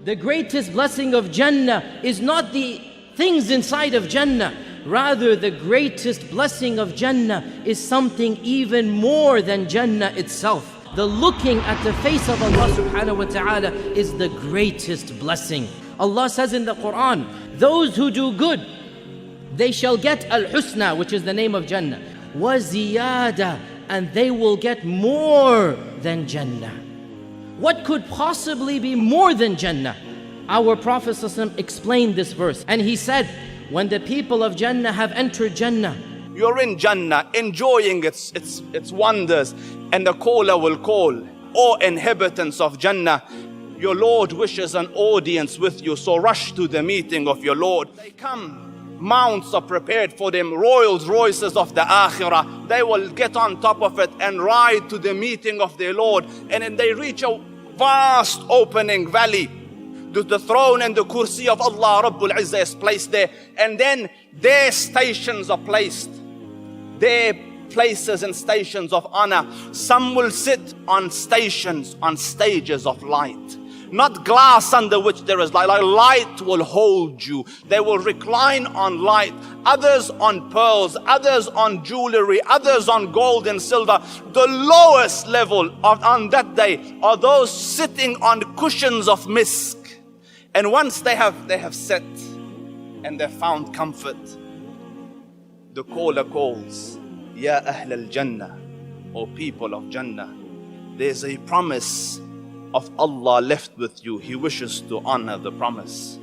The greatest blessing of Jannah is not the things inside of Jannah. Rather, the greatest blessing of Jannah is something even more than Jannah itself. The looking at the face of Allah subhanahu wa ta'ala is the greatest blessing. Allah says in the Quran, those who do good, they shall get al-husna, which is the name of Jannah, wa ziyada, and they will get more than Jannah. What could possibly be more than Jannah? Our Prophet ﷺ explained this verse, and he said, when the people of Jannah have entered Jannah, you're in Jannah, enjoying its wonders, and the caller will call, O inhabitants of Jannah, your Lord wishes an audience with you, so rush to the meeting of your Lord. They come, mounts are prepared for them, Rolls Royces of the Akhirah. They will get on top of it and ride to the meeting of their Lord. And then they reach a vast opening valley. The throne and the kursi of Allah Rabbul Izzah is placed there. And then their stations are placed. Their places and stations of honor. Some will sit on stations, on stages of light. Not glass under which there is light. Light will hold you. They will recline on light. Others on pearls. Others on jewelry. Others on gold and silver. The lowest level on that day are those sitting on cushions of misk. And once they have sat and they found comfort, the caller calls, Ya Ahl al-Jannah, O people of Jannah, there's a promise of Allah left with you. He wishes to honor the promise.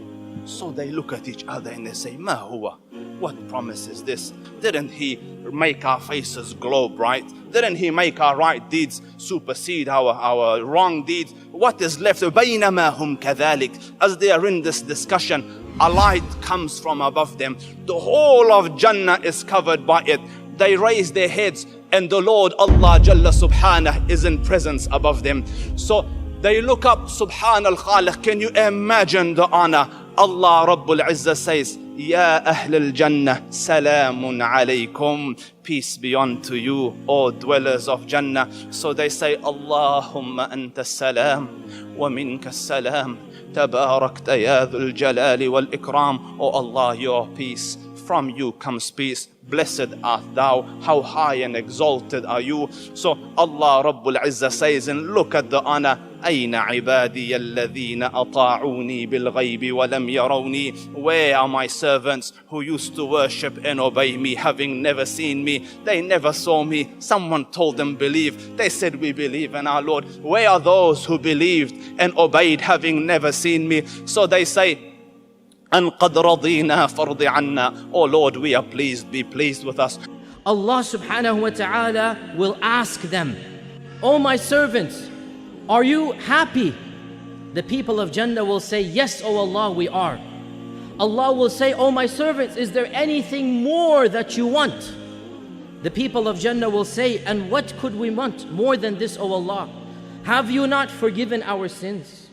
So they look at each other and they say, Ma huwa? What promise is this? Didn't He make our faces glow bright? Didn't He make our right deeds supersede our wrong deeds? What is left? بَيْنَمَا هُمْ كَذَلِكَ. As they are in this discussion, a light comes from above them. The whole of Jannah is covered by it. They raise their heads and the Lord Allah Jalla Subhanah is in presence above them. So they look up, Subhan al-Khaliq. Can you imagine the honor? Allah Rabbul Izzah says, Ya Ahl al-Jannah, Salamun alaykum. Peace be unto you, O dwellers of Jannah. So they say, Allahumma anta salam, wa minka salam. Tabarakta ya dhul jalali wal ikram. O Allah, your peace. From you comes peace. Blessed art thou. How high and exalted are you. So Allah Rabbul Izzah says, and look at the honor. أين عبادي الذين أطاعوني بالغيب ولم يروني. Where are my servants who used to worship and obey me, having never seen me? They never saw me. Someone told them believe. They said we believe in our Lord. Where are those who believed and obeyed, having never seen me? So they say, أن قد رضينا فرض عنا. Oh Lord, we are pleased. Be pleased with us. Allah subhanahu wa ta'ala will ask them, O my servants, are you happy? The people of Jannah will say, yes, O Allah, we are. Allah will say, O my servants, is there anything more that you want? The people of Jannah will say, and what could we want more than this, O Allah? Have you not forgiven our sins?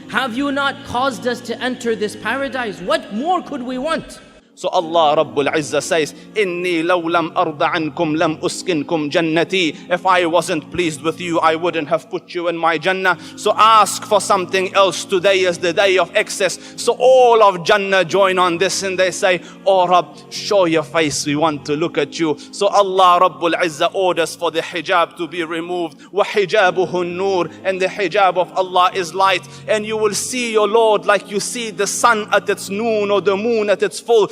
Have you not caused us to enter this paradise? What more could we want? So Allah Rabbul Izzah says, Inni law lam arda ankum lam uskinkum jannati. If I wasn't pleased with you, I wouldn't have put you in my Jannah. So ask for something else. Today is the day of excess. So all of Jannah join on this and they say, Oh Rabb, show your face. We want to look at you. So Allah Rabbul Izzah orders for the hijab to be removed. Wa hijabuhu nur. And the hijab of Allah is light. And you will see your Lord like you see the sun at its noon or the moon at its full.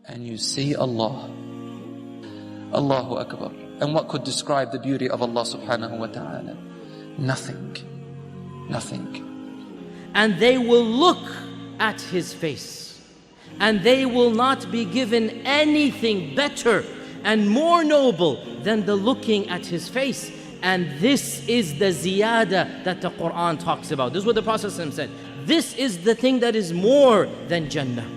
And you see Allah. Allahu Akbar. And what could describe the beauty of Allah subhanahu wa ta'ala? Nothing. Nothing. And they will look at His face. And they will not be given anything better and more noble than the looking at His face. And this is the ziyada that the Quran talks about. This is what the Prophet said. This is the thing that is more than Jannah.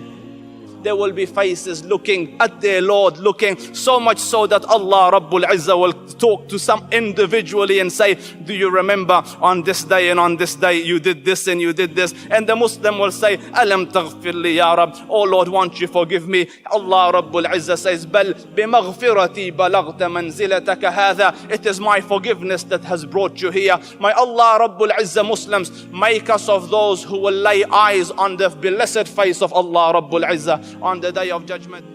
there will be faces looking at their Lord, looking so much so that Allah Rabbul Izzah will talk to some individually and say, do you remember on this day and on this day you did this and you did this? And the Muslim will say, Alam taghfir li ya Rab, oh Lord, won't you forgive me? Allah Rabbul Izzah says, Bal bimaghfirati balaghta manzilataka hadha. It is my forgiveness that has brought you here. May Allah Rabbul Izzah, Muslims, make us of those who will lay eyes on the blessed face of Allah Rabbul Izzah on the day of judgment.